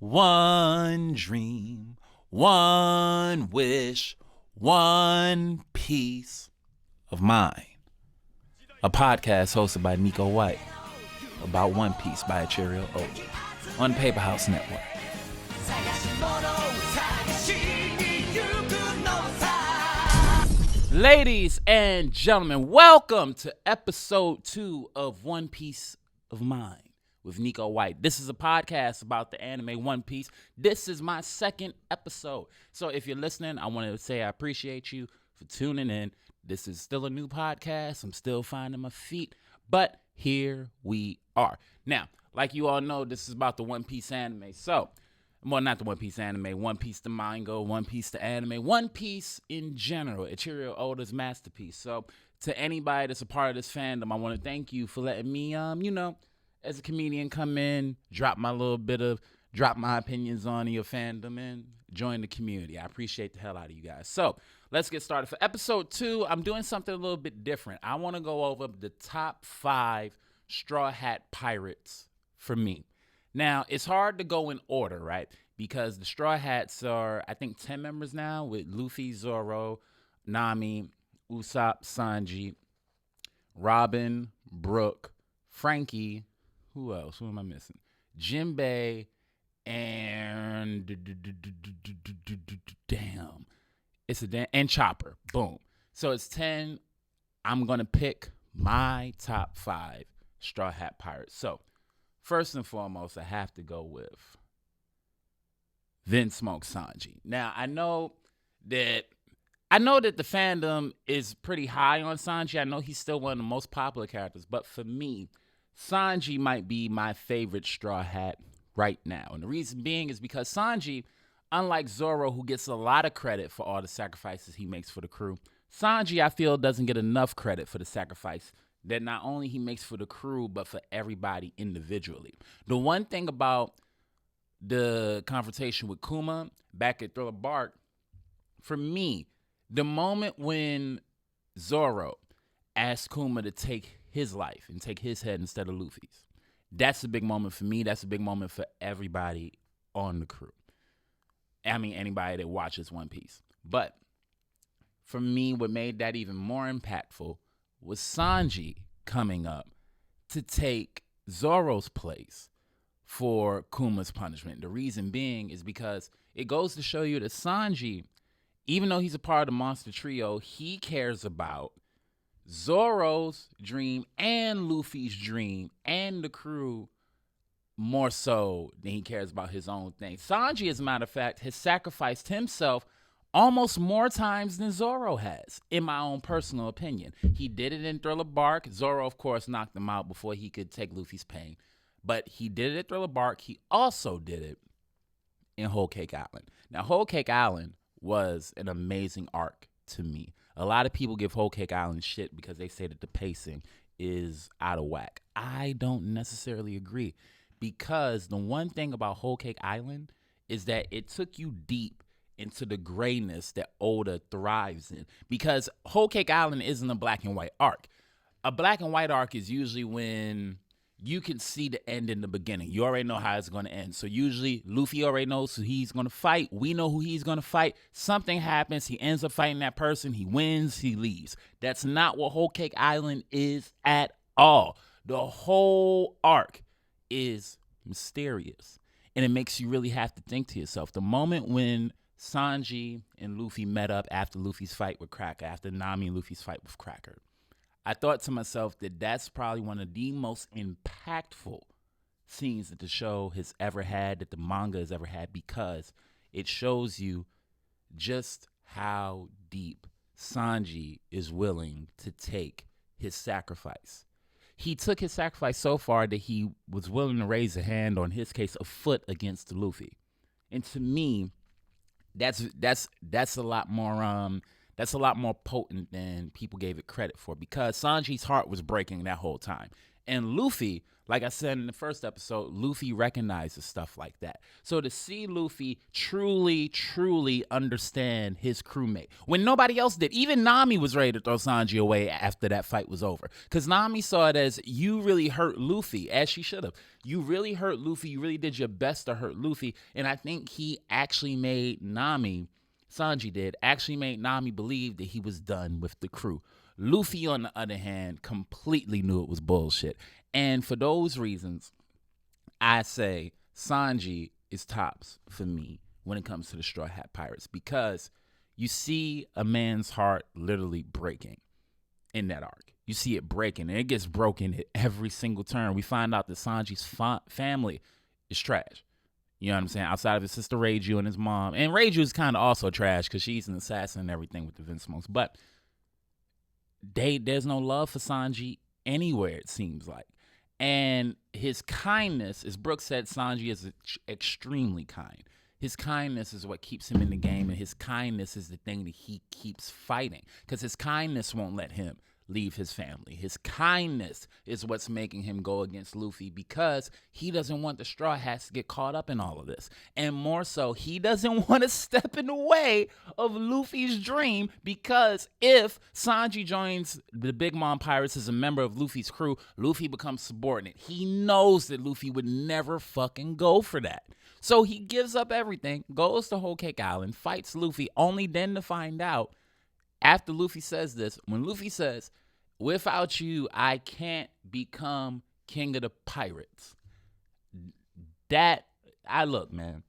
One dream, one wish, one piece of mind. A podcast hosted by Neko White about One Piece by Ichiro Oda on Paper House Network. Ladies and gentlemen, welcome to episode 2 of One Piece of Mind with Neko White. This is a podcast about the anime One Piece. This is my second episode. So if you're listening, I want to say I appreciate you for tuning in. This is still a new podcast. I'm still finding my feet, but here we are. Now, like you all know, this is about the One Piece anime. So, well, not the One Piece anime, One Piece the manga, One Piece the anime, One Piece in general, Ichiro Oda's masterpiece. So, to anybody that's a part of this fandom, I want to thank you for letting me, as a comedian, come in, drop my opinions on your fandom and join the community. I appreciate the hell out of you guys. So, let's get started. For episode 2, I'm doing something a little bit different. I want to go over the top 5 Straw Hat Pirates for me. Now, it's hard to go in order, right? Because the Straw Hats are, I think, 10 members now with Luffy, Zoro, Nami, Usopp, Sanji, Robin, Brooke, Frankie, who else? Who am I missing? Jinbei, and and Chopper. Boom. So it's 10. I'm going to pick my top 5 Straw Hat Pirates. So, first and foremost, I have to go with Smoke Sanji. Now, I know that the fandom is pretty high on Sanji. I know he's still one of the most popular characters, but for me, Sanji might be my favorite Straw Hat right now. And the reason being is because Sanji, unlike Zoro, who gets a lot of credit for all the sacrifices he makes for the crew, Sanji, I feel, doesn't get enough credit for the sacrifice that not only he makes for the crew, but for everybody individually. The one thing about the confrontation with Kuma back at Thriller Bark, for me, the moment when Zoro asked Kuma to take his life and take his head instead of Luffy's, that's a big moment for me. That's a big moment for everybody on the crew. I mean, anybody that watches One Piece. But for me, what made that even more impactful was Sanji coming up to take Zoro's place for Kuma's punishment. The reason being is because it goes to show you that Sanji, even though he's a part of the Monster Trio, he cares about Zoro's dream and Luffy's dream and the crew more so than he cares about his own thing. Sanji, as a matter of fact, has sacrificed himself almost more times than Zoro has, in my own personal opinion. He did it in Thriller Bark. Zoro, of course, knocked him out before he could take Luffy's pain. But he did it at Thriller Bark. He also did it in Whole Cake Island. Now, Whole Cake Island was an amazing arc to me. A lot of people give Whole Cake Island shit because they say that the pacing is out of whack. I don't necessarily agree, because the one thing about Whole Cake Island is that it took you deep into the grayness that Oda thrives in. Because Whole Cake Island isn't a black and white arc. A black and white arc is usually when you can see the end in the beginning. You already know how it's going to end. So usually Luffy already knows who he's going to fight. We know who he's going to fight. Something happens. He ends up fighting that person. He wins. He leaves. That's not what Whole Cake Island is at all. The whole arc is mysterious. And it makes you really have to think to yourself. The moment when Sanji and Luffy met up after Luffy's fight with Cracker, after Nami and Luffy's fight with Cracker, I thought to myself that that's probably one of the most impactful scenes that the show has ever had, that the manga has ever had, because it shows you just how deep Sanji is willing to take his sacrifice. He took his sacrifice so far that he was willing to raise a hand, or in his case, a foot against Luffy. And to me, that's a lot more potent than people gave it credit for, because Sanji's heart was breaking that whole time. And Luffy, like I said in the first episode, Luffy recognizes stuff like that. So to see Luffy truly, truly understand his crewmate when nobody else did, even Nami was ready to throw Sanji away after that fight was over. Because Nami saw it as, you really hurt Luffy, as she should have. You really hurt Luffy. You really did your best to hurt Luffy. And I think he actually made Nami, Sanji did, actually made Nami believe that he was done with the crew. Luffy, on the other hand, completely knew it was bullshit. And for those reasons, I say Sanji is tops for me when it comes to the Straw Hat Pirates, because you see a man's heart literally breaking in that arc. You see it breaking, and it gets broken at every single turn. We find out that Sanji's family is trash. You know what I'm saying? Outside of his sister Reiju and his mom. And Reiju is kind of also trash because she's an assassin and everything with the Vince Smokes. But there's no love for Sanji anywhere, it seems like. And his kindness, as Brooke said, Sanji is extremely kind. His kindness is what keeps him in the game, and his kindness is the thing that he keeps fighting, because his kindness won't let him leave his family. His kindness is what's making him go against Luffy, because he doesn't want the Straw Hats to get caught up in all of this. And more so, he doesn't want to step in the way of Luffy's dream, because if Sanji joins the Big Mom Pirates as a member of Luffy's crew, Luffy becomes subordinate. He knows that Luffy would never fucking go for that. So he gives up everything, goes to Whole Cake Island, fights Luffy, only then to find out, after Luffy says this, when Luffy says, without you, I can't become king of the pirates. Look, man,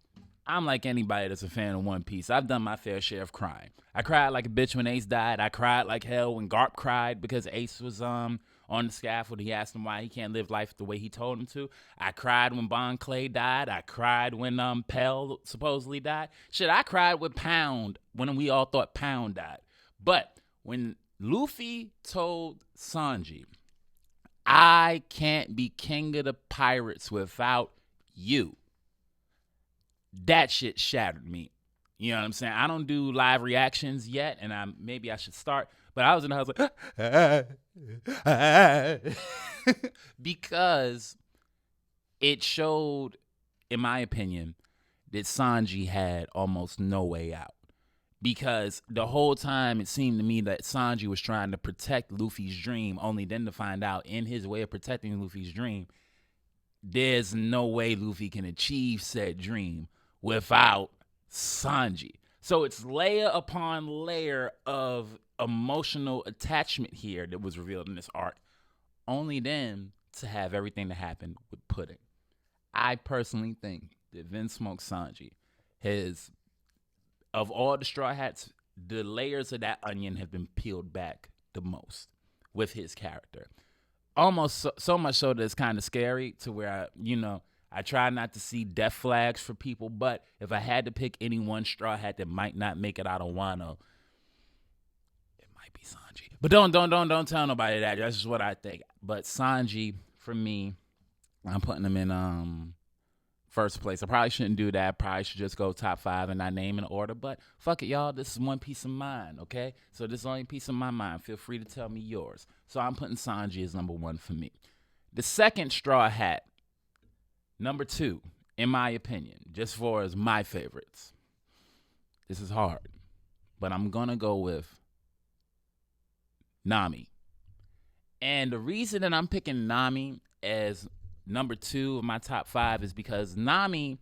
I'm like anybody that's a fan of One Piece. I've done my fair share of crying. I cried like a bitch when Ace died. I cried like hell when Garp cried because Ace was on the scaffold. He asked him why he can't live life the way he told him to. I cried when Bon Clay died. I cried when Pell supposedly died. Shit, I cried with Pound when we all thought Pound died. But when Luffy told Sanji, I can't be king of the pirates without you, that shit shattered me. You know what I'm saying? I don't do live reactions yet, and maybe I should start. But I was in the house like, because it showed, in my opinion, that Sanji had almost no way out. Because the whole time it seemed to me that Sanji was trying to protect Luffy's dream, only then to find out in his way of protecting Luffy's dream, there's no way Luffy can achieve said dream without Sanji. So it's layer upon layer of emotional attachment here that was revealed in this arc, only then to have everything that happened with Pudding. I personally think that Vince Smoke Sanji has, of all the Straw Hats, the layers of that onion have been peeled back the most with his character. Almost so much so that it's kind of scary, to where, I try not to see death flags for people, but if I had to pick any one Straw Hat that might not make it out of Wano, it might be Sanji. But don't tell nobody that. That's just what I think. But Sanji, for me, I'm putting him in first place. I probably shouldn't do that. I probably should just go top 5 and not name in order. But fuck it, y'all. This is one piece of mine, okay? So this is only a piece of my mind. Feel free to tell me yours. So I'm putting Sanji as number 1 for me. The second Straw Hat, number 2, in my opinion, just for as my favorites. This is hard, but I'm going to go with Nami. And the reason that I'm picking Nami as number 2 of my top 5 is because Nami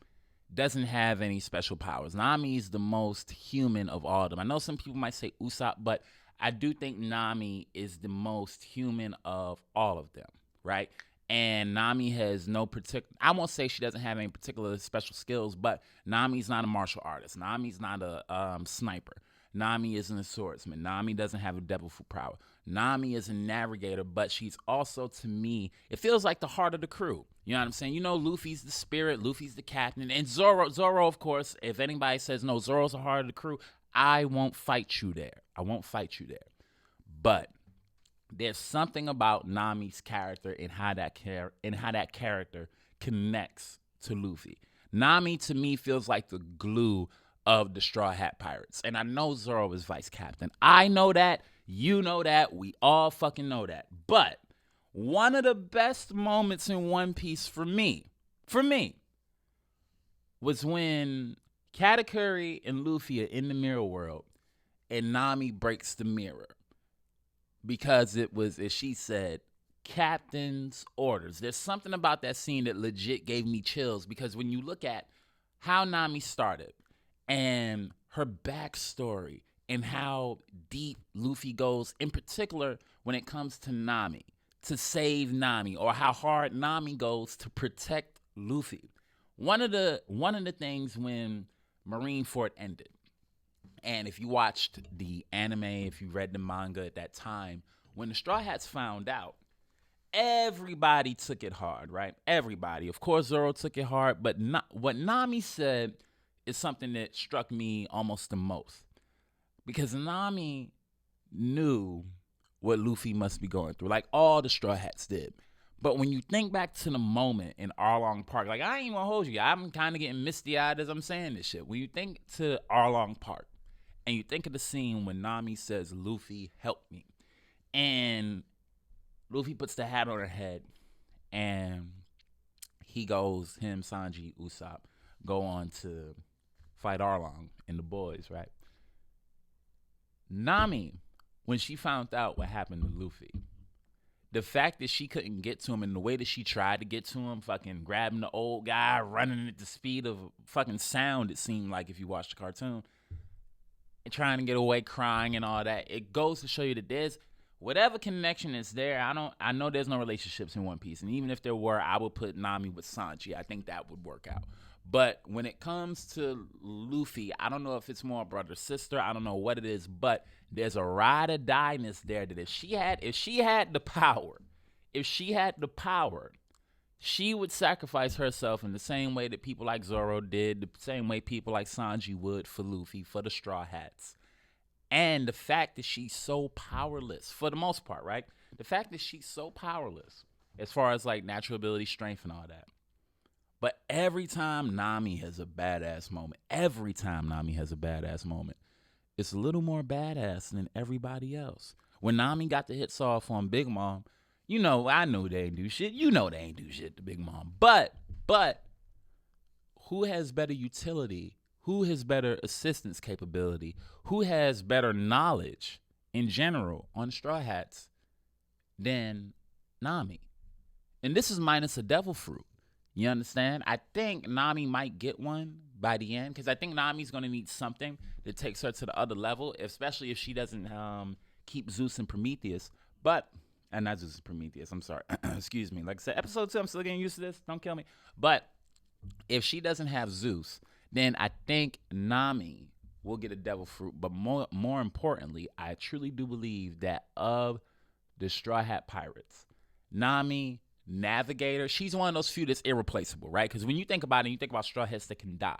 doesn't have any special powers. Nami is the most human of all of them. I know some people might say Usopp, but I do think Nami is the most human of all of them, right? And Nami has no particular, I won't say she doesn't have any particular special skills, but Nami's not a martial artist. Nami's not a sniper. Nami isn't a swordsman. Nami doesn't have a devil fruit power. Nami is a navigator, but she's also, to me, it feels like the heart of the crew. You know what I'm saying? Luffy's the spirit, Luffy's the captain, and Zoro, of course, if anybody says, no, Zoro's the heart of the crew, I won't fight you there. But there's something about Nami's character and how that character connects to Luffy. Nami, to me, feels like the glue of the Straw Hat Pirates. And I know Zoro is vice captain. I know that. You know that. We all fucking know that. But One of the best moments in One Piece for me, was when Katakuri and Luffy are in the mirror world and Nami breaks the mirror because it was, as she said, captain's orders. There's something about that scene that legit gave me chills because when you look at how Nami started and her backstory and how deep Luffy goes, in particular when it comes to Nami, to save Nami, or how hard Nami goes to protect Luffy. One of the things when Marineford ended, and if you watched the anime, if you read the manga at that time, when the Straw Hats found out, everybody took it hard, right? Everybody. Of course, Zoro took it hard, but what Nami said is something that struck me almost the most. Because Nami knew what Luffy must be going through, like all the Straw Hats did. But when you think back to the moment in Arlong Park, like I ain't even gonna hold you, I'm kind of getting misty-eyed as I'm saying this shit. When you think to Arlong Park, and you think of the scene when Nami says, "Luffy, help me," and Luffy puts the hat on her head, and he goes, him, Sanji, Usopp, go on to fight Arlong and the boys, right? Nami, when she found out what happened to Luffy, the fact that she couldn't get to him and the way that she tried to get to him, fucking grabbing the old guy, running at the speed of fucking sound, it seemed like if you watched the cartoon, and trying to get away, crying and all that, it goes to show you that there's whatever connection is there. I know there's no relationships in One Piece, and even if there were, I would put Nami with Sanji. I think that would work out. But when it comes to Luffy, I don't know if it's more brother sister. I don't know what it is, but there's a ride or die-ness there that if she had the power, she would sacrifice herself in the same way that people like Zoro did, the same way people like Sanji would for Luffy, for the Straw Hats. And the fact that she's so powerless, for the most part, right? The fact that she's so powerless as far as like natural ability, strength, and all that. But every time Nami has a badass moment, it's a little more badass than everybody else. When Nami got the hits off on Big Mom, I know they ain't do shit. They ain't do shit to Big Mom. But who has better utility? Who has better assistance capability? Who has better knowledge in general on Straw Hats than Nami? And this is minus a devil fruit. You understand? I think Nami might get one by the end because I think Nami's going to need something that takes her to the other level, especially if she doesn't keep Zeus and Prometheus. And not Zeus and Prometheus, I'm sorry. Excuse me. Like I said, episode 2, I'm still getting used to this. Don't kill me. But if she doesn't have Zeus, then I think Nami will get a devil fruit. But more importantly, I truly do believe that of the Straw Hat Pirates, Nami, Navigator, she's one of those few that's irreplaceable, right? Because when you think about it, you think about Straw Hats that can die.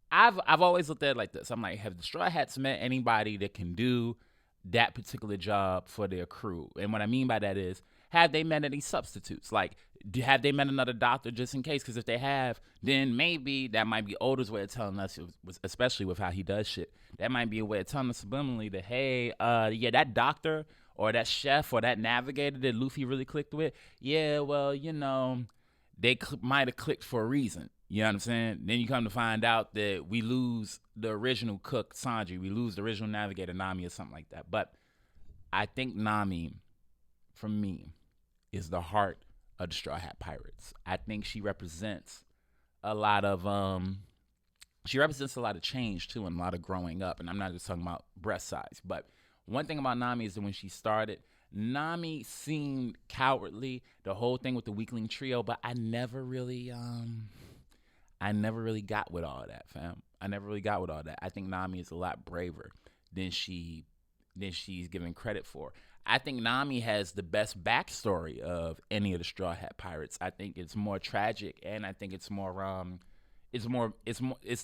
I've always looked at it like this. I'm like, have the Straw Hats met anybody that can do that particular job for their crew? And what I mean by that is, have they met any substitutes? Like, have they met another doctor just in case? Because if they have, then maybe that might be Oda's way of telling us, especially with how he does shit, that might be a way of telling us subliminally that, hey, that doctor or that chef or that navigator that Luffy really clicked with, yeah, well, they might have clicked for a reason. You know what I'm saying? Then you come to find out that we lose the original cook, Sanji. We lose the original navigator, Nami, or something like that. But I think Nami, for me, is the heart of the Straw Hat Pirates. I think she represents a lot of change, too, and a lot of growing up. And I'm not just talking about breast size, but one thing about Nami is that when she started, Nami seemed cowardly, the whole thing with the weakling trio, but I never really got with all that, fam. I never really got with all that. I think Nami is a lot braver than she's given credit for. I think Nami has the best backstory of any of the Straw Hat Pirates. I think it's more tragic, and I think it's the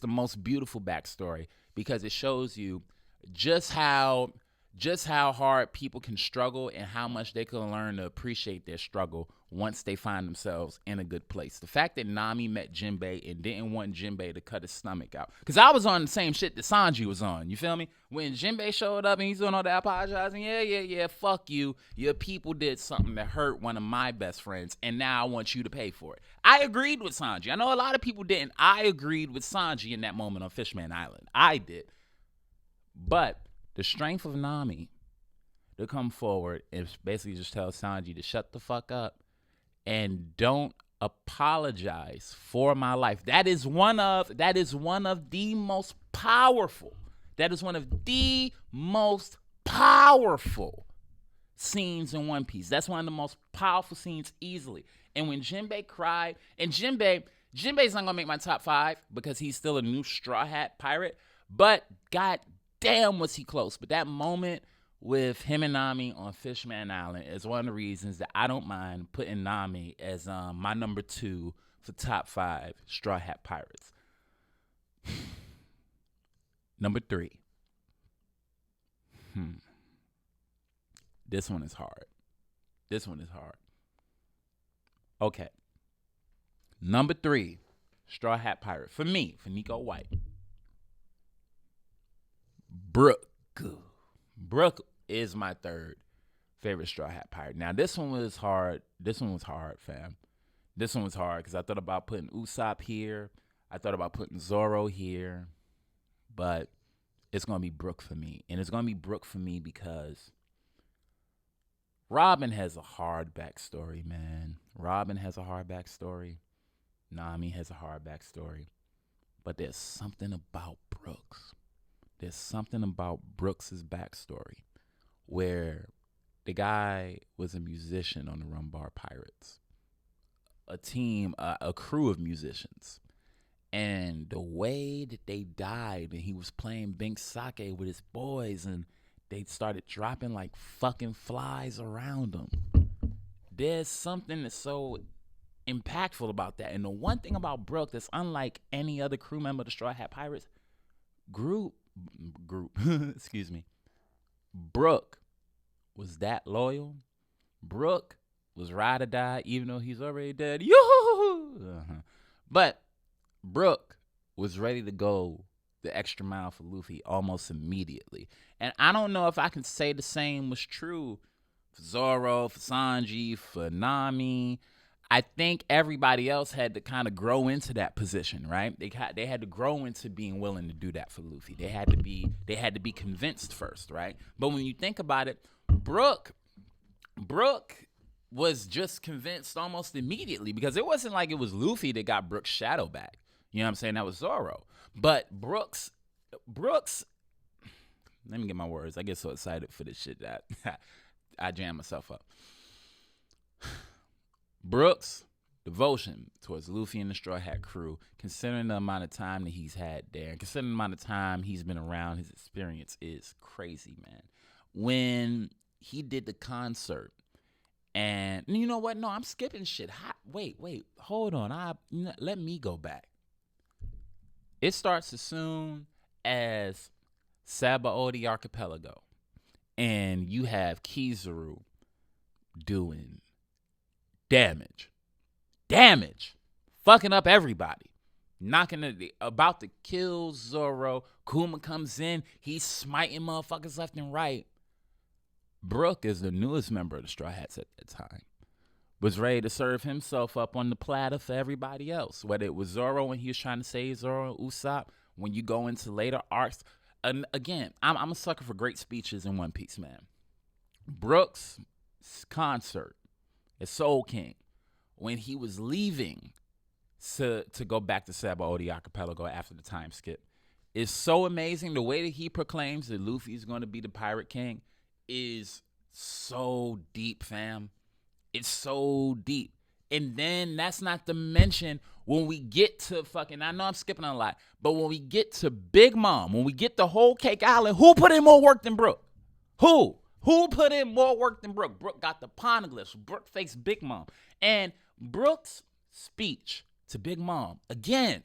most beautiful backstory because it shows you just how just how hard people can struggle and how much they can learn to appreciate their struggle once they find themselves in a good place. The fact that Nami met Jinbei and didn't want Jinbei to cut his stomach out. Because I was on the same shit that Sanji was on. You feel me? When Jinbei showed up and he's doing all that apologizing, yeah, fuck you. Your people did something that hurt one of my best friends, and now I want you to pay for it. I agreed with Sanji. I know a lot of people didn't. I agreed with Sanji in that moment on Fishman Island. I did. But the strength of Nami to come forward and basically just tell Sanji to shut the fuck up and don't apologize for my life. That is one of the most powerful. That is one of the most powerful scenes in One Piece. That's one of the most powerful scenes easily. And when Jinbei cried, and Jinbei's not gonna make my top 5 because he's still a new Straw Hat pirate, but god damn was he close. But that moment with him and Nami on Fishman Island is one of the reasons that I don't mind putting Nami as my number 2 for top 5 Straw Hat pirates. Number 3. This one is hard. Okay. Number 3 Straw Hat pirate for me, for Neko White. Brooke is my 3rd favorite Straw Hat pirate. Now, this one was hard. Fam. This one was hard because I thought about putting Usopp here. I thought about putting Zoro here. But it's going to be Brooke for me. And it's going to be Brooke for me because Robin has a hard backstory, man. Robin has a hard backstory. Nami has a hard backstory. But there's something about Brooks. There's something about Brooks' backstory where the guy was a musician on the Rumbar Pirates, a crew of musicians. And the way that they died, and he was playing Bink Sake with his boys, and they started dropping like fucking flies around him. There's something that's so impactful about that. And the one thing about Brooke that's unlike any other crew member of the Straw Hat Pirates group, excuse me, Brooke was that loyal. Brooke was ride or die, even though he's already dead. But Brooke was ready to go the extra mile for Luffy almost immediately. And I don't know if I can say the same was true for Zoro, for Sanji, for Nami. I think everybody else had to kind of grow into that position, right? They had to grow into being willing to do that for Luffy. They had to be convinced first, right? But when you think about it, Brooke was just convinced almost immediately because it wasn't like it was Luffy that got Brooke's shadow back. You know what I'm saying? That was Zoro. But Brooks, let me get my words. I get so excited for this shit that I jam myself up. Brooks' devotion towards Luffy and the Straw Hat crew, considering the amount of time that he's had there, and considering the amount of time he's been around, his experience is crazy, man. When he did the concert, and you know what? No, I'm skipping shit. Wait, hold on. Let me go back. It starts as soon as Sabaody Archipelago, and you have Kizaru doing damage, fucking up everybody, about to kill Zoro. Kuma comes in, he's smiting motherfuckers left and right. Brooke is the newest member of the Straw Hats at that time, was ready to serve himself up on the platter for everybody else, whether it was Zoro when he was trying to save Zoro and Usopp. When you go into later arcs, and again, I'm a sucker for great speeches in One Piece, man. Brooks' concert at Soul King, when he was leaving to go back to Sabaody Archipelago after the time skip, is so amazing. The way that he proclaims that Luffy is going to be the Pirate King is so deep, fam. It's so deep. And then that's not to mention when we get to fucking, I know I'm skipping a lot, but when we get to Big Mom, when we get to Whole Cake Island, who put in more work than Brooke? Who put in more work than Brooke? Brooke got the poneglyphs. Brooke faced Big Mom. And Brooke's speech to Big Mom, again,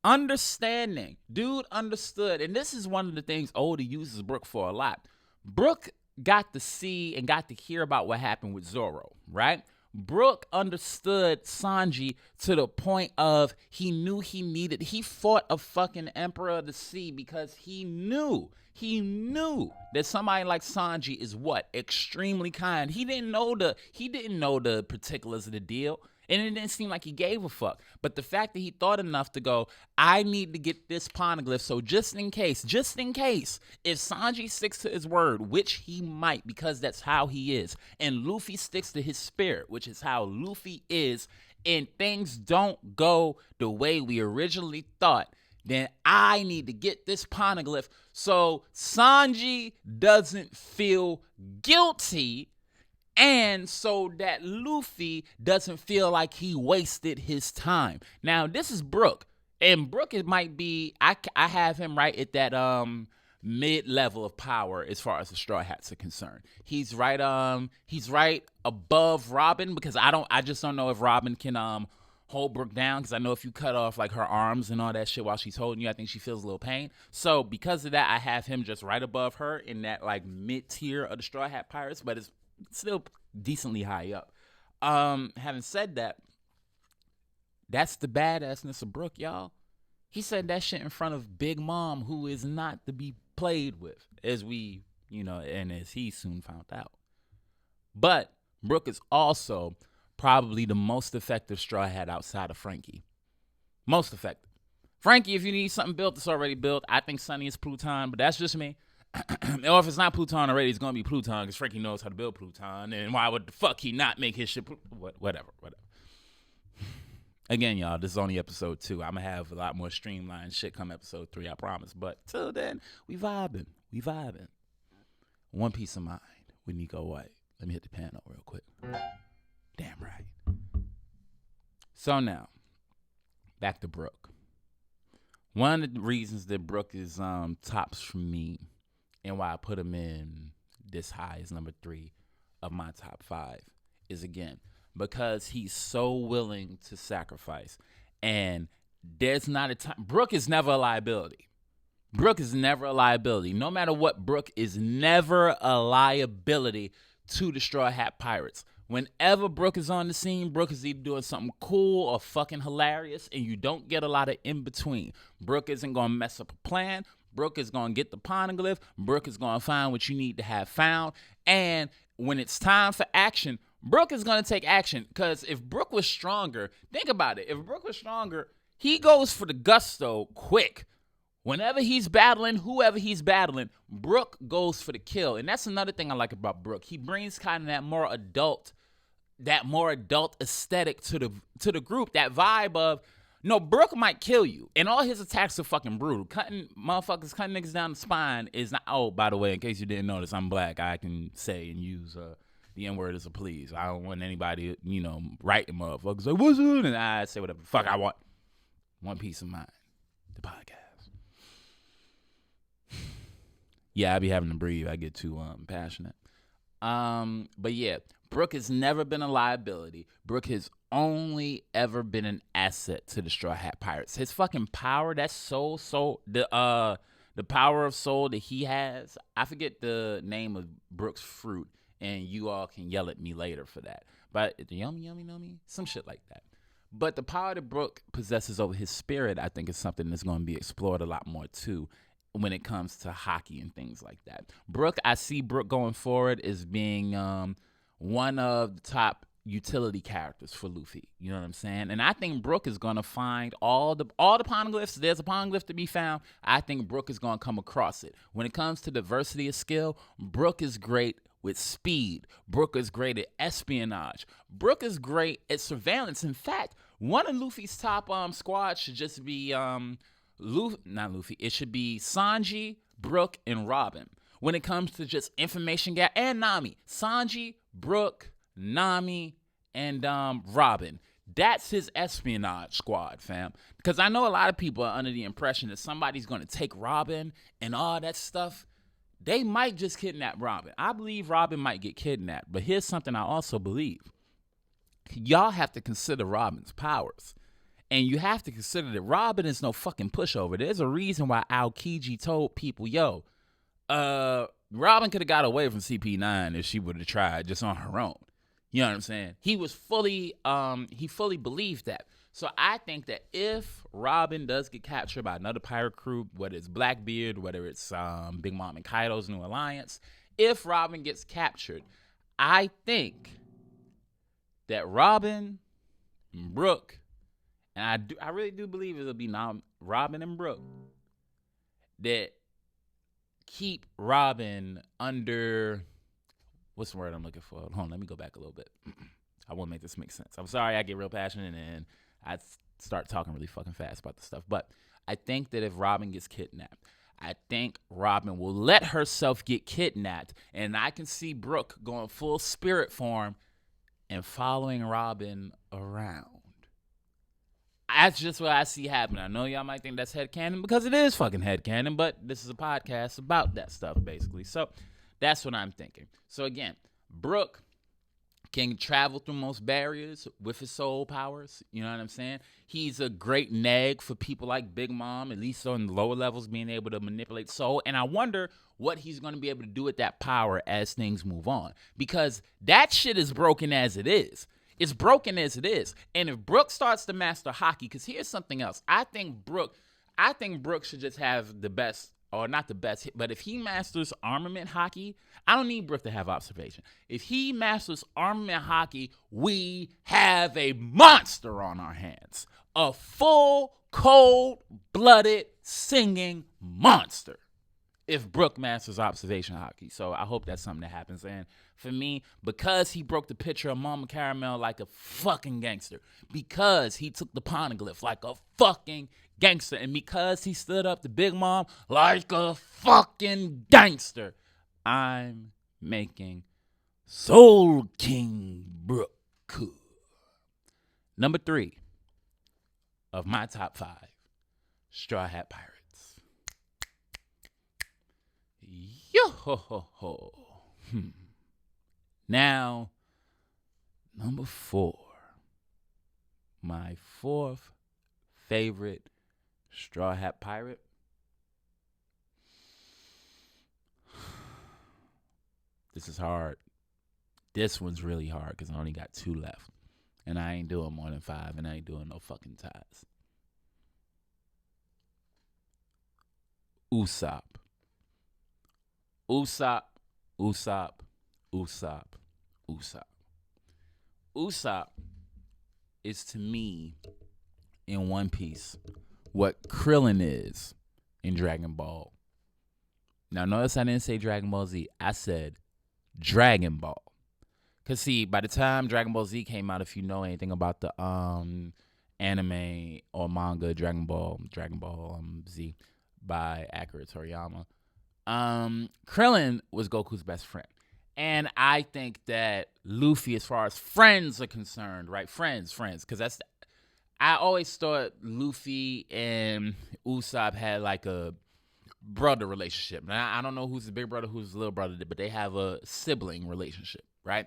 Understanding. Dude understood. And this is one of the things Oda uses Brooke for a lot. Brooke got to see and got to hear about what happened with Zoro, right? Brooke understood Sanji to the point of he fought a fucking Emperor of the Sea because he knew that somebody like Sanji is what? Extremely kind. He didn't know the particulars of the deal. And it didn't seem like he gave a fuck. But the fact that he thought enough to go, I need to get this poneglyph, so just in case, if Sanji sticks to his word, which he might because that's how he is, and Luffy sticks to his spirit, which is how Luffy is, and things don't go the way we originally thought, then I need to get this poneglyph so Sanji doesn't feel guilty, and so that Luffy doesn't feel like he wasted his time. Now, this is Brooke. And Brooke, it might be, I have him right at that mid-level of power as far as the Straw Hats are concerned. He's right above Robin, because I just don't know if Robin can hold Brooke down, because I know if you cut off like her arms and all that shit while she's holding you, I think she feels a little pain. So because of that, I have him just right above her in that like mid-tier of the Straw Hat Pirates, but it's still decently high up. Having said that, that's the badassness of Brooke, y'all. He said that shit in front of Big Mom, who is not to be played with, as we, and as he soon found out. But Brooke is also probably the most effective Straw Hat outside of Frankie. Most effective. Frankie, if you need something built, it's already built. I think Sunny is Pluton, but that's just me. Or if it's not Pluton already, it's going to be Pluton, because Frankie knows how to build Pluton, and why would the fuck he not make his shit whatever. Again, y'all, this is only episode 2. I'm going to have a lot more streamlined shit come episode 3, I promise. But till then, we vibing. One Piece of Mind with Neko White. Let me hit the panel real quick. Damn right. So now, back to Brooke. One of the reasons that Brooke is tops for me, and why I put him in this high as number 3 of my top 5, is again because he's so willing to sacrifice. And there's not a time. Brooke is never a liability. No matter what, Brooke is never a liability to the Straw Hat Pirates. Whenever Brooke is on the scene, Brooke is either doing something cool or fucking hilarious, and you don't get a lot of in between. Brooke isn't going to mess up a plan. Brooke is going to get the poneglyph. Brooke is going to find what you need to have found. And when it's time for action, Brooke is going to take action. Because if Brooke was stronger, think about it. If Brooke was stronger, he goes for the gusto quick. Whenever he's battling, whoever he's battling, Brooke goes for the kill. And that's another thing I like about Brooke. He brings kind of that more adult aesthetic to the group. That vibe of, no, Brooke might kill you. And all his attacks are fucking brutal. Cutting niggas down the spine is not, oh, by the way, in case you didn't notice, I'm black. I can say and use the N-word as a please. I don't want anybody, writing motherfuckers like, what's it? And I say whatever the fuck I want. One Piece of Mind. The podcast. Yeah, I be having to breathe. I get too passionate. But yeah, Brooke has never been a liability. Brooke has only ever been an asset to the Straw Hat Pirates. His fucking power, that soul, the power of soul that he has. I forget the name of Brooke's fruit, and you all can yell at me later for that. But yummy, some shit like that. But the power that Brooke possesses over his spirit, I think, is something that's going to be explored a lot more too, when it comes to hockey and things like that. Brooke, I see Brooke going forward as being one of the top utility characters for Luffy. You know what I'm saying? And I think Brooke is going to find all the poneglyphs. There's a poneglyph to be found. I think Brooke is going to come across it. When it comes to diversity of skill, Brooke is great with speed. Brooke is great at espionage. Brooke is great at surveillance. In fact, one of Luffy's top squad should just be not Luffy. It should be Sanji, Brooke, and Robin. When it comes to just information gap, and Nami. Sanji, Brooke, Nami, and Robin. That's his espionage squad, fam. Because I know a lot of people are under the impression that somebody's going to take Robin and all that stuff. They might just kidnap Robin. I believe Robin might get kidnapped. But here's something I also believe. Y'all have to consider Robin's powers. And you have to consider that Robin is no fucking pushover. There's a reason why Aokiji told people, yo, Robin could have got away from CP9 if she would have tried just on her own. You know what I'm saying? He fully believed that. So I think that if Robin does get captured by another pirate crew, whether it's Blackbeard, whether it's Big Mom and Kaido's new alliance, if Robin gets captured, I think that Robin and Brooke, and I really do believe it'll be Robin and Brooke, that keep Robin under, what's the word I'm looking for? Hold on, let me go back a little bit. I want to make this make sense. I'm sorry I get real passionate and I start talking really fucking fast about the stuff. But I think that if Robin gets kidnapped, I think Robin will let herself get kidnapped. And I can see Brooke going full spirit form and following Robin around. That's just what I see happening. I know y'all might think that's headcanon because it is fucking headcanon, but this is a podcast about that stuff, basically. So that's what I'm thinking. So again, Brooke can travel through most barriers with his soul powers. You know what I'm saying? He's a great nag for people like Big Mom, at least on the lower levels, being able to manipulate soul. And I wonder what he's going to be able to do with that power as things move on. Because that shit is broken as it is. It's broken as it is. And if Brooke starts to master hockey, because here's something else. I think Brooke should just have the best, or not the best, but if he masters armament hockey, I don't need Brooke to have observation. If he masters armament hockey, we have a monster on our hands. A full, cold-blooded, singing monster. If Brooke masters observation hockey. So I hope that's something that happens. And for me, because he broke the picture of Mama Caramel like a fucking gangster, because he took the poneglyph like a fucking gangster, and because he stood up to Big Mom like a fucking gangster, I'm making Soul King Brooke number 3 of my top 5 Straw Hat Pirates. Yo-ho-ho-ho. Now, number 4. My 4th favorite Straw Hat Pirate. This is hard. This one's really hard because I only got 2 left. And I ain't doing more than 5, and I ain't doing no fucking ties. Usopp. Usopp, Usopp, Usopp, Usopp. Usopp is to me, in One Piece, what Krillin is in Dragon Ball. Now, notice I didn't say Dragon Ball Z. I said Dragon Ball. Because, see, by the time Dragon Ball Z came out, if you know anything about the anime or manga Dragon Ball Z by Akira Toriyama, Krillin was Goku's best friend. And I think that Luffy, as far as friends are concerned, right? Friends, because I always thought Luffy and Usopp had like a brother relationship. Now, I don't know who's the big brother, who's the little brother, but they have a sibling relationship, right?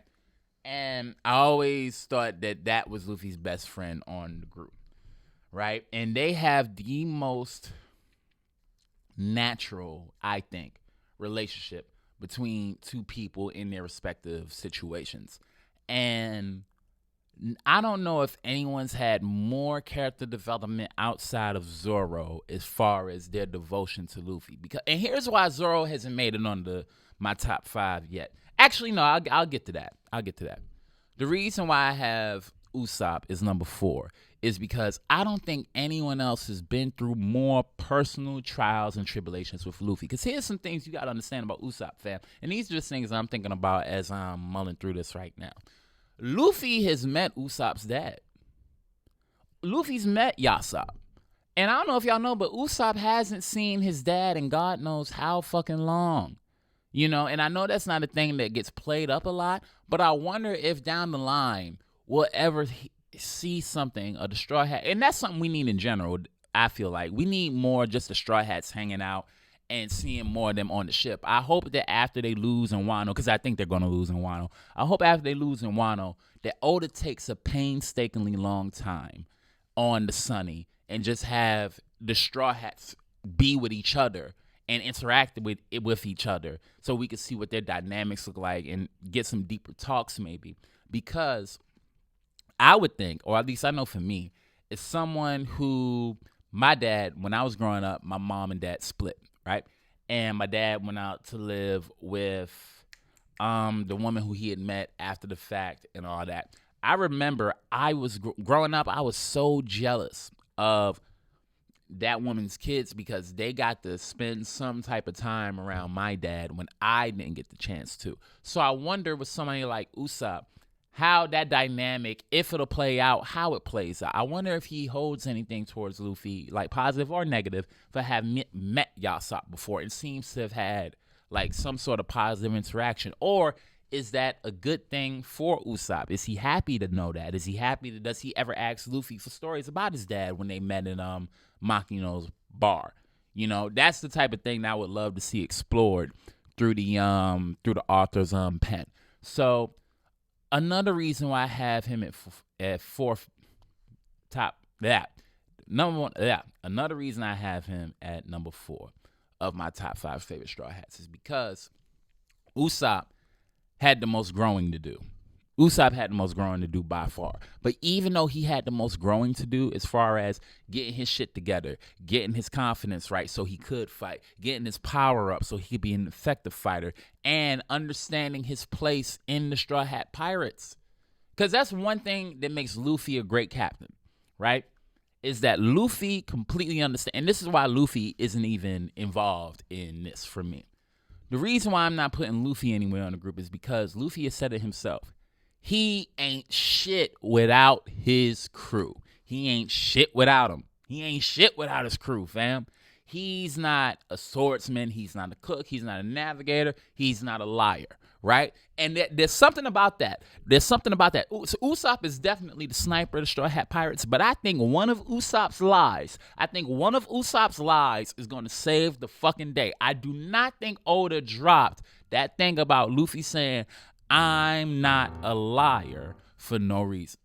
And I always thought that was Luffy's best friend on the group, right? And they have the most natural, I think, relationship between two people in their respective situations. And I don't know if anyone's had more character development outside of Zoro as far as their devotion to Luffy. And here's why Zoro hasn't made it on my top 5 yet. Actually, no, I'll get to that. The reason why I have Usopp is number 4 is because I don't think anyone else has been through more personal trials and tribulations with Luffy. Because here's some things you got to understand about Usopp, fam. And these are just things I'm thinking about as I'm mulling through this right now. Luffy has met Usopp's dad. Luffy's met Yasopp. And I don't know if y'all know, but Usopp hasn't seen his dad in God knows how fucking long. You know, and I know that's not a thing that gets played up a lot, but I wonder if down the line we'll ever see something of the Straw Hat. And that's something we need in general, I feel like. We need more just the Straw Hats hanging out and seeing more of them on the ship. I hope that after they lose in Wano, because I think they're going to lose in Wano, I hope after they lose in Wano that Oda takes a painstakingly long time on the Sunny and just have the Straw Hats be with each other and interact with each other so we could see what their dynamics look like and get some deeper talks maybe. Because I would think, or at least I know for me, is someone who, my dad, when I was growing up, my mom and dad split, right? And my dad went out to live with the woman who he had met after the fact and all that. I remember I was growing up, I was so jealous of that woman's kids because they got to spend some type of time around my dad when I didn't get the chance to. So I wonder with somebody like Usopp, how that dynamic, if it'll play out, how it plays out. I wonder if he holds anything towards Luffy, like positive or negative, for having met Usopp before. It seems to have had like some sort of positive interaction. Or is that a good thing for Usopp? Is he happy to know that? Is he happy to, does he ever ask Luffy for stories about his dad when they met in Makino's bar? You know, that's the type of thing that I would love to see explored through the author's pen. So another reason why I have him at fourth top, number one, another reason I have him at number 4 of my top 5 favorite Straw Hats is because Usopp had the most growing to do. Usopp had the most growing to do by far. But even though he had the most growing to do as far as getting his shit together, getting his confidence right so he could fight, getting his power up so he could be an effective fighter, and understanding his place in the Straw Hat Pirates. Because that's one thing that makes Luffy a great captain, right? Is that Luffy completely understands. And this is why Luffy isn't even involved in this for me. The reason why I'm not putting Luffy anywhere on the group is because Luffy has said it himself. He ain't shit without his crew. He ain't shit without him. He ain't shit without his crew, fam. He's not a swordsman. He's not a cook. He's not a navigator. He's not a liar, right? And there's something about that. So Usopp is definitely the sniper of the Straw Hat Pirates, but I think one of Usopp's lies is going to save the fucking day. I do not think Oda dropped that thing about Luffy saying, I'm not a liar for no reason.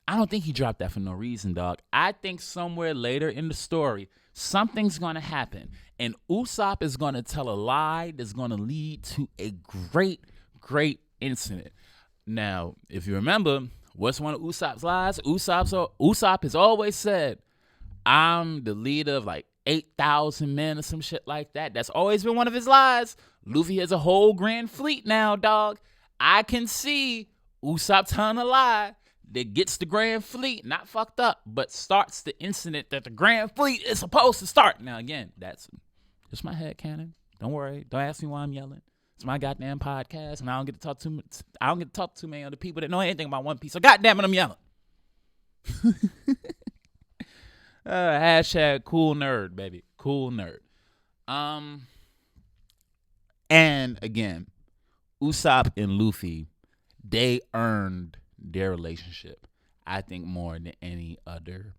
I don't think he dropped that for no reason, dog. I think somewhere later in the story, something's going to happen. And Usopp is going to tell a lie that's going to lead to a great, great incident. Now, if you remember, what's one of Usopp's lies? Usopp has always said, I'm the leader of like 8,000 men or some shit like that. That's always been one of his lies. Luffy has a whole grand fleet now, dog. I can see Usopp telling a lie that gets the Grand Fleet not fucked up, but starts the incident that the Grand Fleet is supposed to start. Now, again, that's just my headcanon. Don't worry. Don't ask me why I'm yelling. It's my goddamn podcast, and I don't get to talk to too many other people that know anything about One Piece. So, goddamn it, I'm yelling. Hashtag cool nerd, baby. Cool nerd. And again, Usopp and Luffy, they earned their relationship, I think, more than any other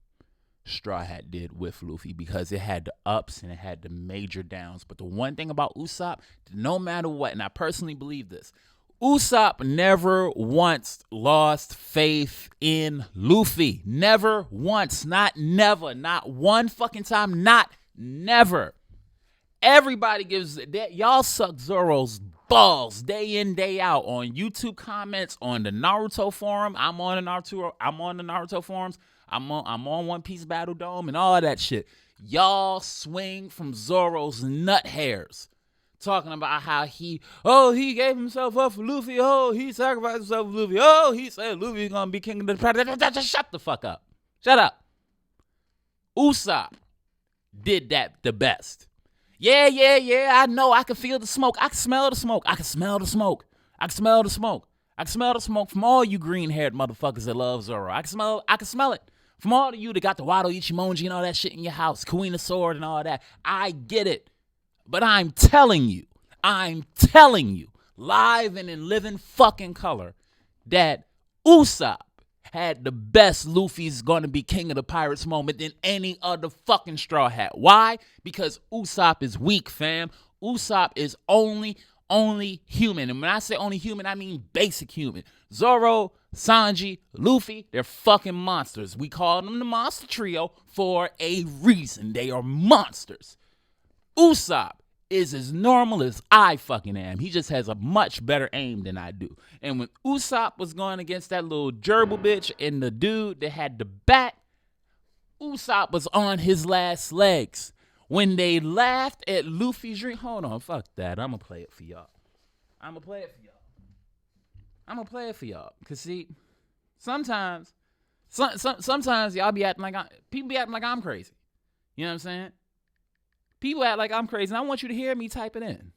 Straw Hat did with Luffy, because it had the ups and it had the major downs. But the one thing about Usopp, no matter what, and I personally believe this, Usopp never once lost faith in Luffy. Never once. Not never. Not one fucking time. Not never. Everybody gives that. Y'all suck Zoro's balls day in, day out on YouTube comments, on the Naruto forum. I'm on the Naruto forums. I'm on One Piece Battle Dome and all that shit. Y'all swing from Zoro's nut hairs, talking about how he gave himself up for Luffy. Oh, he sacrificed himself for Luffy. Oh, he said Luffy's gonna be king of the pirates. Shut the fuck up. Shut up. Usopp did that the best. Yeah, I know. I can feel the smoke. I can smell the smoke. I can smell the smoke. I can smell the smoke. I can smell the smoke from all you green-haired motherfuckers that love Zoro. I can smell it. From all of you that got the Wado Ichimonji and all that shit in your house, Queen of Sword and all that. I get it. But I'm telling you, live and in living fucking color, that Usopp had the best Luffy's gonna be king of the pirates moment than any other fucking Straw Hat. Why? Because Usopp is weak, fam. Usopp is only only human. And when I say only human, I mean basic human. Zoro, Sanji, Luffy, they're fucking monsters. We call them the Monster Trio for a reason. They are monsters. Usopp is as normal as I fucking am. He just has a much better aim than I do. And when Usopp was going against that little gerbil bitch and the dude that had the bat, Usopp was on his last legs. When they laughed at Luffy's dream, hold on, fuck that. I'm going to play it for y'all. Because see, sometimes y'all be acting like people be acting like I'm crazy. You know what I'm saying? People act like I'm crazy, and I want you to hear me type it in.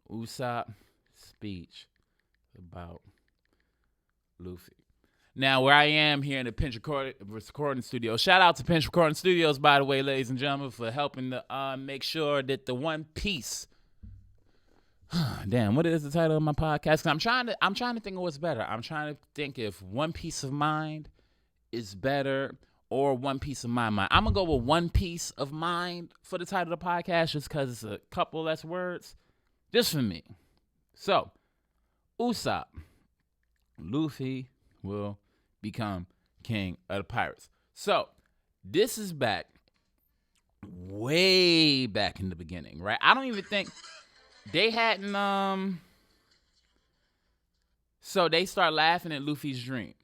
Usopp speech about Luffy. Now, where I am here in the Pinch Recording Studio. Shout out to Pinch Recording Studios, by the way, ladies and gentlemen, for helping to make sure that the One Piece. Damn, what is the title of my podcast? I'm trying to think of what's better. I'm trying to think if One Piece of Mind is better or One Piece of My Mind. I'm going to go with One Piece of Mind for the title of the podcast just because it's a couple less words. Just for me. So, Usopp, Luffy will become king of the pirates. So, this is back, way back in the beginning, right? I don't even think they hadn't, so they start laughing at Luffy's dream.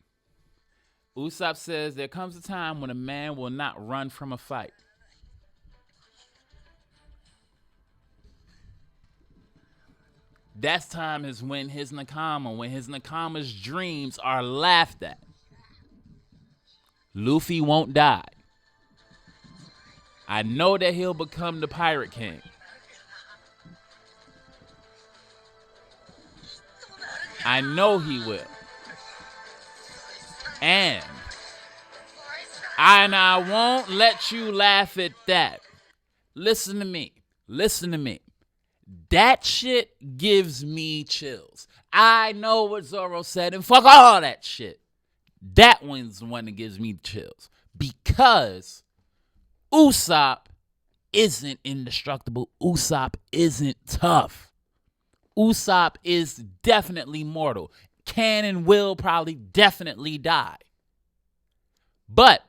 Usopp says, there comes a time when a man will not run from a fight. That time is when his Nakama's dreams are laughed at. Luffy won't die. I know that he'll become the Pirate King. I know he will. And I won't let you laugh at that. Listen to me. That shit gives me chills. I know what Zoro said, and fuck all that shit. That one's the one that gives me chills. Because Usopp isn't indestructible. Usopp isn't tough. Usopp is definitely mortal. Can and will probably definitely die. But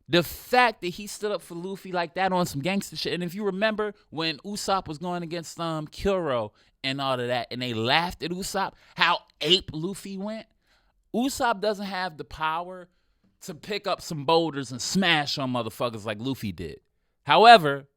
the fact that he stood up for Luffy like that on some gangster shit, and if you remember when Usopp was going against Kuro and all of that, and they laughed at Usopp, how ape Luffy went, Usopp doesn't have the power to pick up some boulders and smash on motherfuckers like Luffy did. However,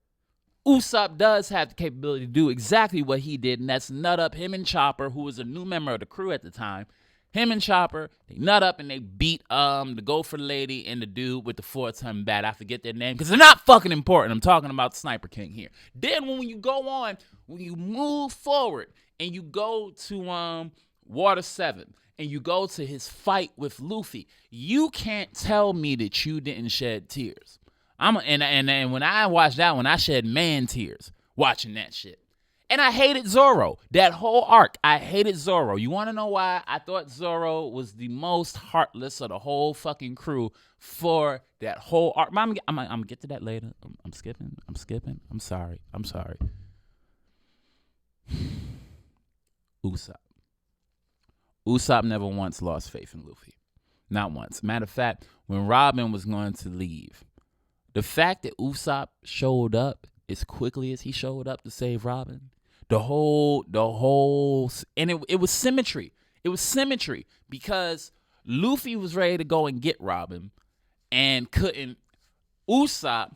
Usopp does have the capability to do exactly what he did, and that's nut up him and Chopper, who was a new member of the crew at the time. Him and Chopper, they nut up and they beat the Gopher Lady and the dude with the 4-ton bat. I forget their name because they're not fucking important. I'm talking about Sniper King here. Then when you move forward and you go to Water 7 and you go to his fight with Luffy, you can't tell me that you didn't shed tears. And when I watched that one, I shed man tears watching that shit. And I hated Zoro. That whole arc, I hated Zoro. You want to know why? I thought Zoro was the most heartless of the whole fucking crew for that whole arc. I'm gonna get to that later. I'm skipping. I'm sorry. Usopp never once lost faith in Luffy. Not once. Matter of fact, when Robin was going to leave, the fact that Usopp showed up as quickly as he showed up to save Robin, the whole, and it was symmetry. It was symmetry because Luffy was ready to go and get Robin and couldn't. Usopp,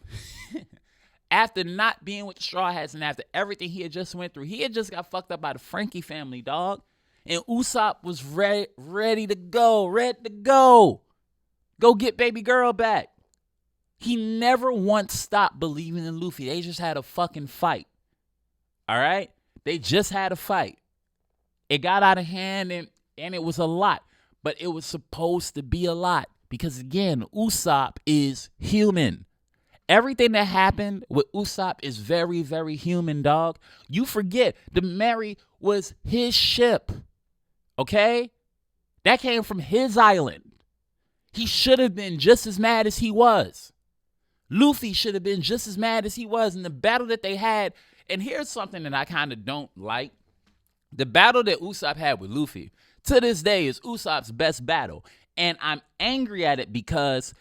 after not being with the Straw Hats and after everything he had just went through, he had just got fucked up by the Frankie family, dog. And Usopp was ready to go. Go get baby girl back. He never once stopped believing in Luffy. They just had a fucking fight. All right? They just had a fight. It got out of hand and it was a lot. But it was supposed to be a lot. Because again, Usopp is human. Everything that happened with Usopp is very, very human, dog. You forget, the Mary was his ship. Okay? That came from his island. He should have been just as mad as he was. Luffy should have been just as mad as he was in the battle that they had. And here's something that I kind of don't like. The battle that Usopp had with Luffy to this day is Usopp's best battle. And I'm angry at it because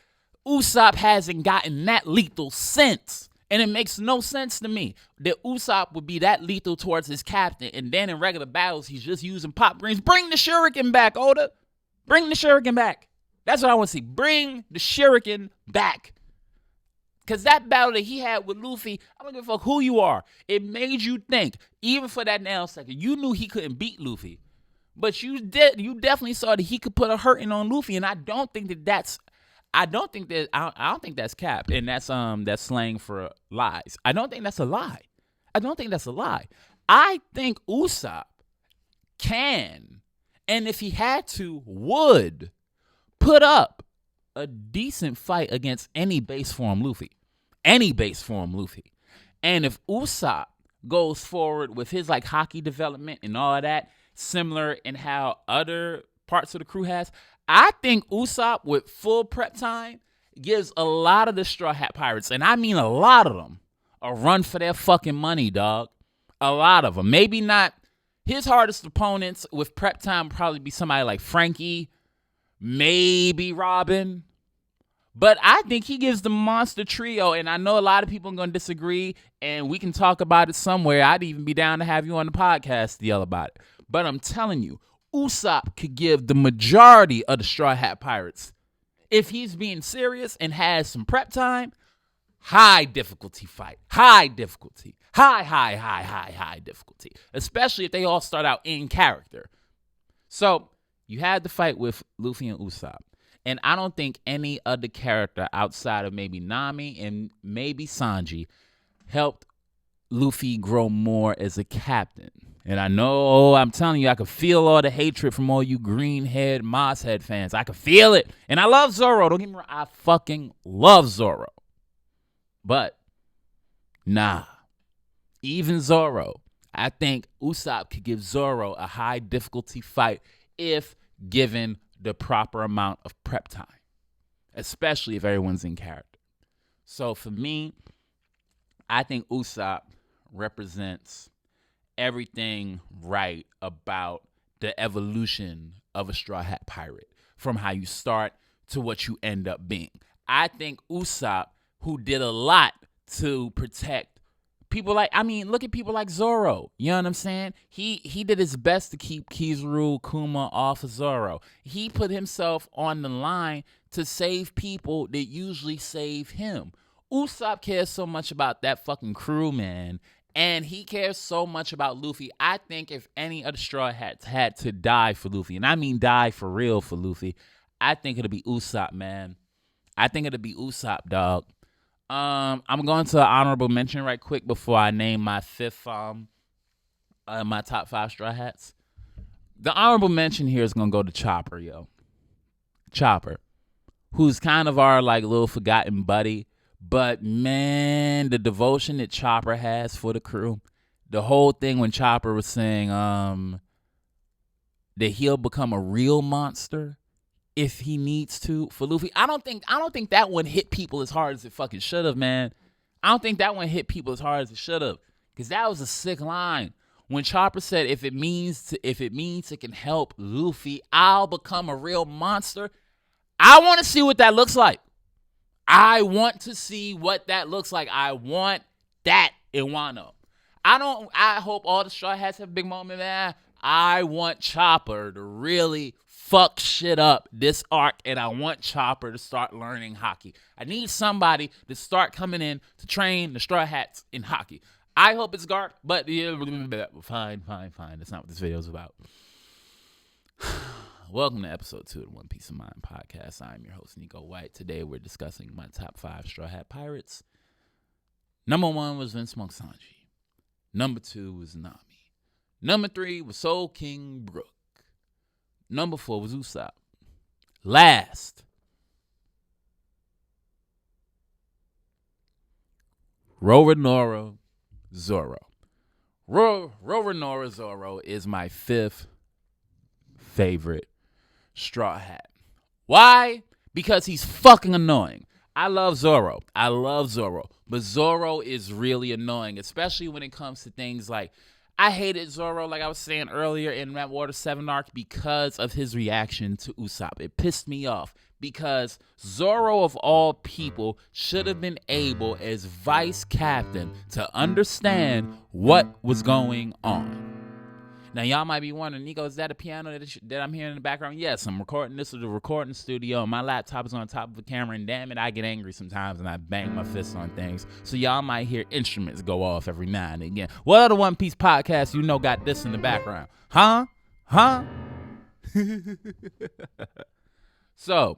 Usopp hasn't gotten that lethal since. And it makes no sense to me that Usopp would be that lethal towards his captain. And then in regular battles, he's just using pop greens. Bring the shuriken back, Oda. Bring the shuriken back. That's what I want to see. Bring the shuriken back. Because that battle that he had with Luffy, I don't give a fuck who you are. It made you think, even for that nanosecond, you knew he couldn't beat Luffy. But you definitely saw that he could put a hurting on Luffy. And I don't think that's cap. And that's slang for lies. I don't think that's a lie. I think Usopp can, and if he had to, would put up a decent fight against any base form Luffy. And if Usopp goes forward with his like hockey development and all of that, similar in how other parts of the crew has, I think Usopp with full prep time gives a lot of the Straw Hat Pirates, and I mean a lot of them, a run for their fucking money, dog. A lot of them. Maybe not his hardest opponents with prep time would probably be somebody like Frankie, maybe Robin. But I think he gives the monster trio, and I know a lot of people are going to disagree, and we can talk about it somewhere. I'd even be down to have you on the podcast to yell about it. But I'm telling you, Usopp could give the majority of the Straw Hat Pirates, if he's being serious and has some prep time, high difficulty fight. High difficulty. High difficulty. Especially if they all start out in character. So, you had the fight with Luffy and Usopp. And I don't think any other character outside of maybe Nami and maybe Sanji helped Luffy grow more as a captain. And I know, I'm telling you, I could feel all the hatred from all you green-haired Mosshead fans. I could feel it. And I love Zoro. Don't get me wrong. I fucking love Zoro. But, nah. Even Zoro, I think Usopp could give Zoro a high difficulty fight if given the proper amount of prep time, especially if everyone's in character. So for me, I think Usopp represents everything right about the evolution of a Straw Hat Pirate, from how you start to what you end up being. I think Usopp, who did a lot to protect people look at people like Zoro. You know what I'm saying? He did his best to keep Kizaru, Kuma off of Zoro. He put himself on the line to save people that usually save him. Usopp cares so much about that fucking crew, man. And he cares so much about Luffy. I think if any of the Straw Hats had to die for Luffy, and I mean die for real for Luffy, I think it'll be Usopp, man. I think it'll be Usopp, dog. I'm going to an honorable mention right quick before I name my my top 5 Straw Hats. The honorable mention here is going to go to Chopper, yo. Chopper, who's kind of our like little forgotten buddy. But man, the devotion that Chopper has for the crew, the whole thing when Chopper was saying that he'll become a real monster if he needs to for Luffy. I don't think that one hit people as hard as it fucking should have, man. I don't think that one hit people as hard as it should have, because that was a sick line when Chopper said, if it means it can help Luffy, I'll become a real monster. I want to see what that looks like. I want that in Wano. I hope all the Straw Hats have a big moment, man. I want Chopper to really fuck shit up this arc, and I want Chopper to start learning hockey. I need somebody to start coming in to train the Straw Hats in hockey. I hope it's Garp, but yeah, fine. That's not what this video is about. Welcome to episode 2 of the One Piece of Mind podcast. I'm your host, Neko White. Today we're discussing my top 5 Straw Hat Pirates. Number 1 was Vince Monk Sanji. Number 2 was Nami. Number 3 was Soul King Brooke. Number 4 was Usopp. Last, Roronoa Zoro. Roronoa Zoro is my 5th favorite Straw Hat. Why? Because he's fucking annoying. I love Zoro. But Zoro is really annoying, especially when it comes to things like, I hated Zoro, like I was saying earlier in that Water 7 arc, because of his reaction to Usopp. It pissed me off because Zoro, of all people, should have been able, as vice captain, to understand what was going on. Now, y'all might be wondering, Neko, is that a piano that I'm hearing in the background? Yes, I'm recording this at the recording studio. My laptop is on top of the camera, and damn it, I get angry sometimes, and I bang my fists on things. So y'all might hear instruments go off every now and again. What other One Piece podcast you know got this in the background? Huh? So,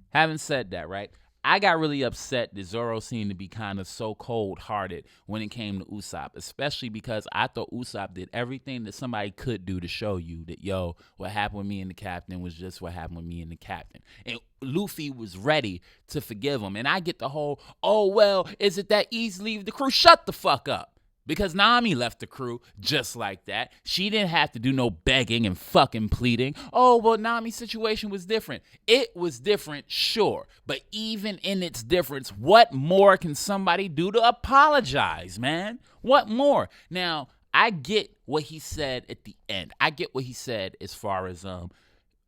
having said that, right? I got really upset that Zoro seemed to be kind of so cold-hearted when it came to Usopp, especially because I thought Usopp did everything that somebody could do to show you that, yo, what happened with me and the captain was just what happened with me and the captain. And Luffy was ready to forgive him. And I get the whole, oh, well, is it that easy to leave the crew? Shut the fuck up. Because Nami left the crew just like that. She didn't have to do no begging and fucking pleading. Oh, well, Nami's situation was different. It was different, sure. But even in its difference, what more can somebody do to apologize, man? What more? Now, I get what he said at the end. I get what he said as far as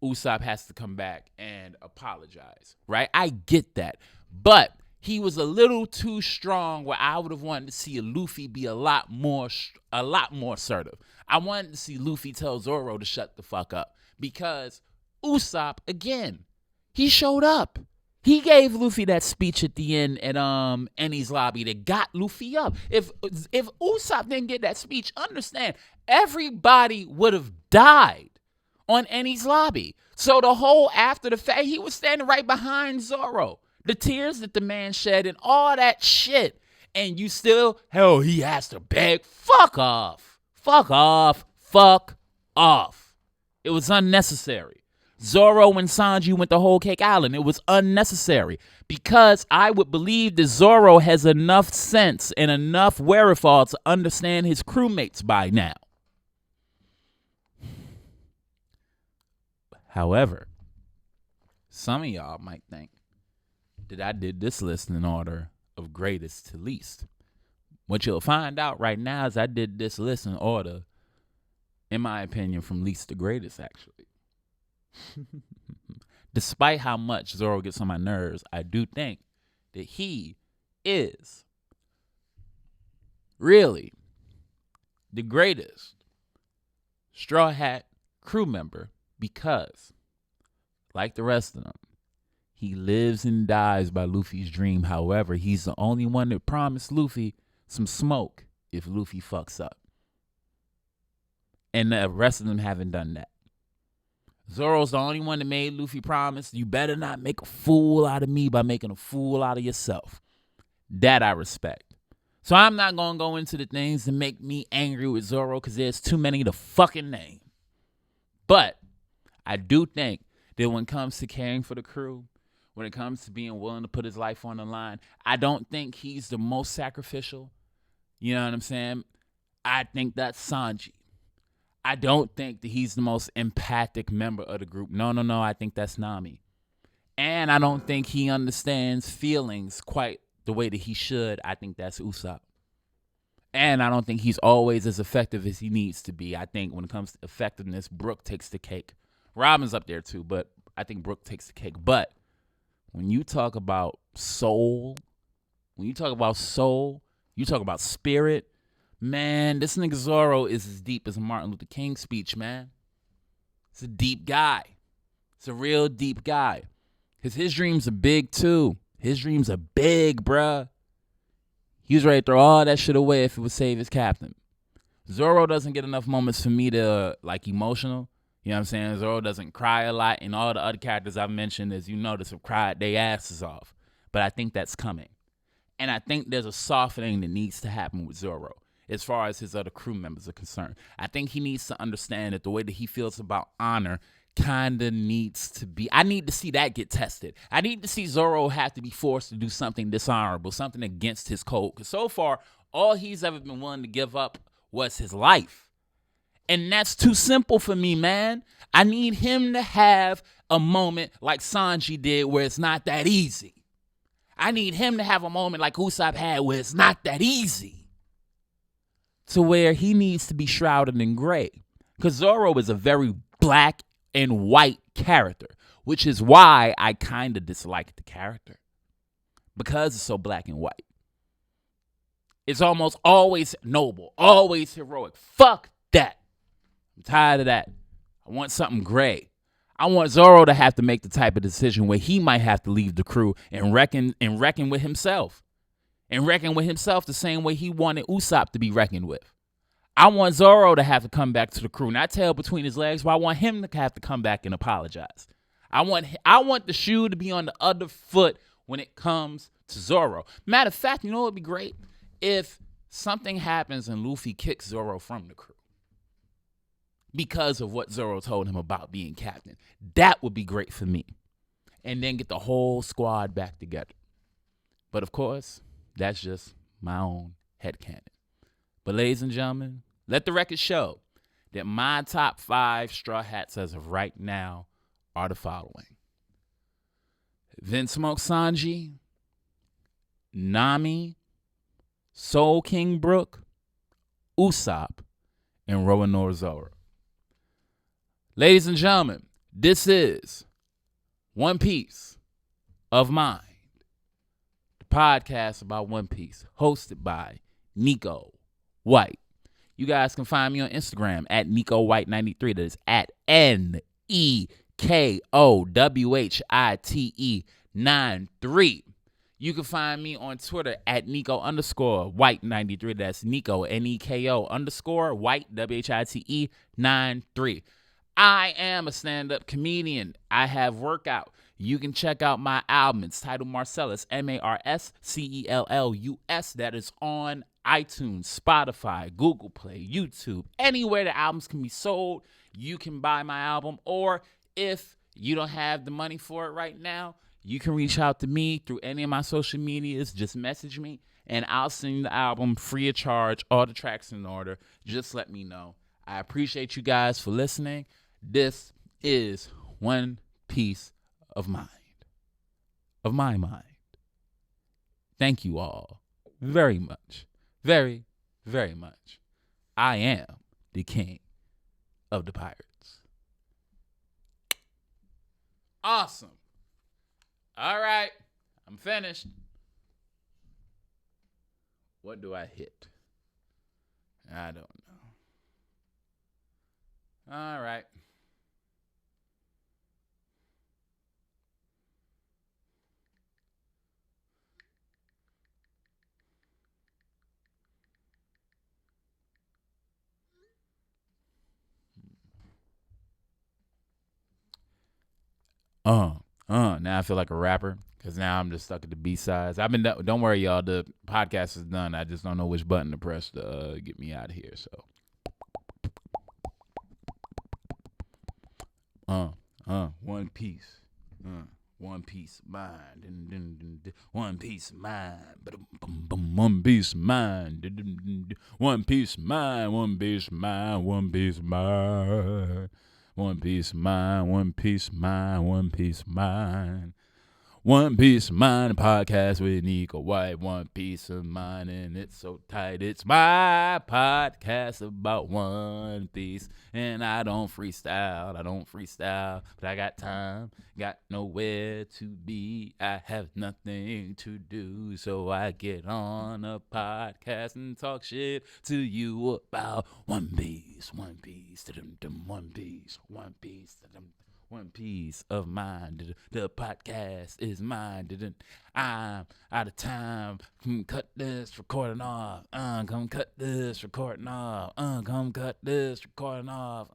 Usopp has to come back and apologize, right? I get that. But he was a little too strong where I would have wanted to see Luffy be a lot more assertive. I wanted to see Luffy tell Zoro to shut the fuck up because Usopp, again, he showed up. He gave Luffy that speech at the end at Enies lobby that got Luffy up. If Usopp didn't get that speech, understand, everybody would have died on Enies lobby. So the whole after the fact, he was standing right behind Zoro. The tears that the man shed and all that shit. And you still, hell, he has to beg. Fuck off. Fuck off. Fuck off. It was unnecessary. Zoro and Sanji went to Whole Cake Island. It was unnecessary. Because I would believe that Zoro has enough sense and enough wherewithal to understand his crewmates by now. However, some of y'all might think that I did this list in order of greatest to least. What you'll find out right now is I did this list in order, in my opinion, from least to greatest, actually. Despite how much Zoro gets on my nerves, I do think that he is really the greatest Straw Hat crew member because, like the rest of them, he lives and dies by Luffy's dream. However, he's the only one that promised Luffy some smoke if Luffy fucks up. And the rest of them haven't done that. Zoro's the only one that made Luffy promise, you better not make a fool out of me by making a fool out of yourself. That I respect. So I'm not going to go into the things that make me angry with Zoro because there's too many to fucking name. But I do think that when it comes to caring for the crew, when it comes to being willing to put his life on the line, I don't think he's the most sacrificial. You know what I'm saying? I think that's Sanji. I don't think that he's the most empathic member of the group. No. I think that's Nami. And I don't think he understands feelings quite the way that he should. I think that's Usopp. And I don't think he's always as effective as he needs to be. I think when it comes to effectiveness, Brooke takes the cake. Robin's up there too, but I think Brooke takes the cake. But when you talk about soul, you talk about spirit, man, this nigga Zoro is as deep as a Martin Luther King speech, man. It's a deep guy. It's a real deep guy. Because his dreams are big, too. His dreams are big, bruh. He was ready to throw all that shit away if it would save his captain. Zoro doesn't get enough moments for me to, emotional. You know what I'm saying? Zoro doesn't cry a lot, and all the other characters I've mentioned, as you notice, have cried their asses off. But I think that's coming. And I think there's a softening that needs to happen with Zoro as far as his other crew members are concerned. I think he needs to understand that the way that he feels about honor kind of needs to be, I need to see that get tested. I need to see Zoro have to be forced to do something dishonorable, something against his code. Because so far, all he's ever been willing to give up was his life. And that's too simple for me, man. I need him to have a moment like Sanji did where it's not that easy. I need him to have a moment like Usopp had where it's not that easy. to where he needs to be shrouded in gray. Because Zoro is a very black and white character, which is why I kind of dislike the character. Because it's so black and white. It's almost always noble, always heroic. Fuck that. I'm tired of that. I want something gray. I want Zoro to have to make the type of decision where he might have to leave the crew and reckon with himself. And reckon with himself the same way he wanted Usopp to be reckoned with. I want Zoro to have to come back to the crew, not tail between his legs, but I want him to have to come back and apologize. I want the shoe to be on the other foot when it comes to Zoro. Matter of fact, you know what would be great? If something happens and Luffy kicks Zoro from the crew because of what Zoro told him about being captain. That would be great for me. And then get the whole squad back together. But of course, that's just my own headcanon. But ladies and gentlemen, let the record show that my top 5 Straw Hats as of right now are the following. Vinsmoke Sanji, Nami, Soul King Brooke, Usopp, and Roanoke Zoro. Ladies and gentlemen, this is One Piece of Mind, the podcast about One Piece, hosted by Neko White. You guys can find me on Instagram at NekoWhite93. That is at NekoWhite93. You can find me on Twitter at Neko_White93. That's Neko, Neko_White, WHITE 93. I am a stand-up comedian. I have workout. You can check out my album. It's titled Marcellus, MARSCELLUS. That is on iTunes, Spotify, Google Play, YouTube. Anywhere the albums can be sold, you can buy my album. Or if you don't have the money for it right now, you can reach out to me through any of my social medias. Just message me, and I'll send you the album free of charge, all the tracks in order. Just let me know. I appreciate you guys for listening. This is One Piece of Mind. Of my mind. Thank you all very much. Very, very much. I am the king of the pirates. Awesome. All right. I'm finished. What do I hit? I don't know. All right. Now I feel like a rapper because now I'm just stuck at the B-sides. Don't worry, y'all. The podcast is done. I just don't know which button to press to get me out of here. So, One Piece. One Piece mind. One Piece mind. One Piece mind. One Piece mind. One Piece mind. One Piece mind. One Piece mind. One Piece mind. One Piece mind. One Piece of Mind, podcast with Neko White. One Piece of Mind, and it's so tight. It's my podcast about One Piece, and I don't freestyle, but I got time, got nowhere to be. I have nothing to do, so I get on a podcast and talk shit to you about One Piece, One Piece, One Piece, One Piece, One Piece of Mind. The podcast is mine. I'm out of time. Cut this recording off. Come cut this recording off. Come cut this recording off.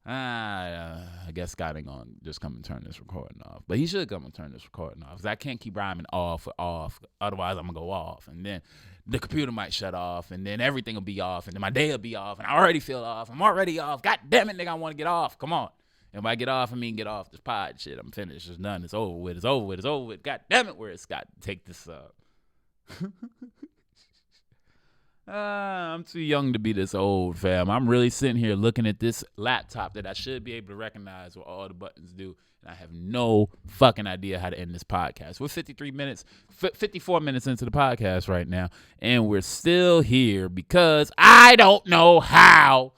I guess Scott ain't gonna just come and turn this recording off. But he should come and turn this recording off. Because I can't keep rhyming off or off. Otherwise, I'm gonna go off. And then the computer might shut off. And then everything will be off. And then my day will be off. And I already feel off. I'm already off. God damn it, nigga, I want to get off. Come on. If I get off, I mean get off this pod shit. I'm finished. It's done. It's over with. It's over with. It's over with. God damn it, where's Scott? Take this up. I'm too young to be this old, fam. I'm really sitting here looking at this laptop that I should be able to recognize what all the buttons do, and I have no fucking idea how to end this podcast. We're 54 minutes into the podcast right now, and we're still here because I don't know how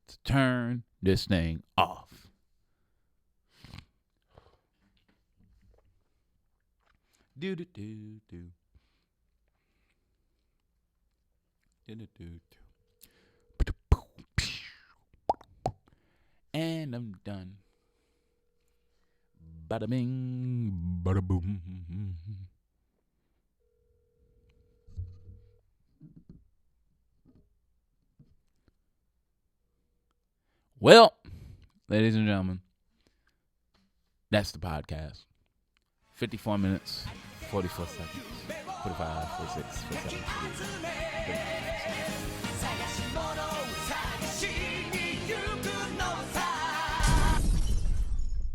to turn this thing off. Do do do do. And I'm done. Bada bing, bada boom. Well, ladies and gentlemen, that's the podcast. 54 minutes, 44 seconds, 45, 46, 47, 48, 49.